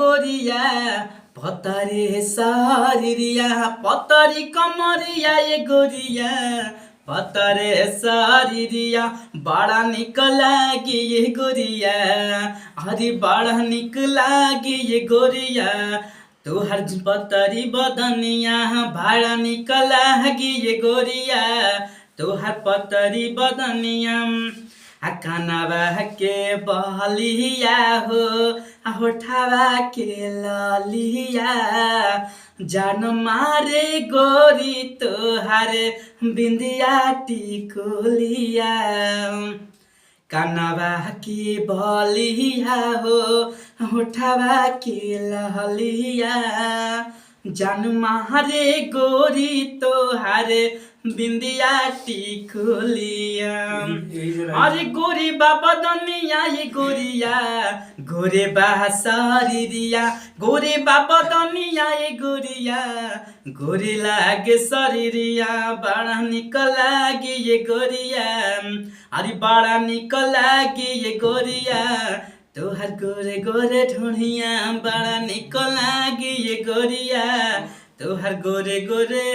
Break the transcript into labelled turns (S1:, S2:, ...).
S1: गोरिया पतरे शरीरिया पतरी कमरिया ये गोरिया पतरे शरीरिया बड़ा निक लागी ये गोरिया अरे बड़ा निक लागी ये गोरिया तोहर पतरी बदनिया बड़ा निक लागी ये गोरिया तोहर पतरी बदनिया कानवा के बहलिया हो होठवा के ललिया जान मारे गोरी तोहर बिंदिया टिकुलिया कानवा की बलिया हो होठवा के ललिया जान मारे गोरी तोहर बिंदिया टिकुलिया अरे गोरी बाबा दुनिया ये गोरिया गोरे शरीरिया गोरे बाबा दुनिया ये गोरिया गोरी लागे शरीरिया बड़ा निक लागे ये गोरिया अरे बड़ा निक लागे ये गोरिया तोहर गोरे गोरे ढूंढिया बड़ा निक लागे ये गोरिया तोहर गोरे गोरे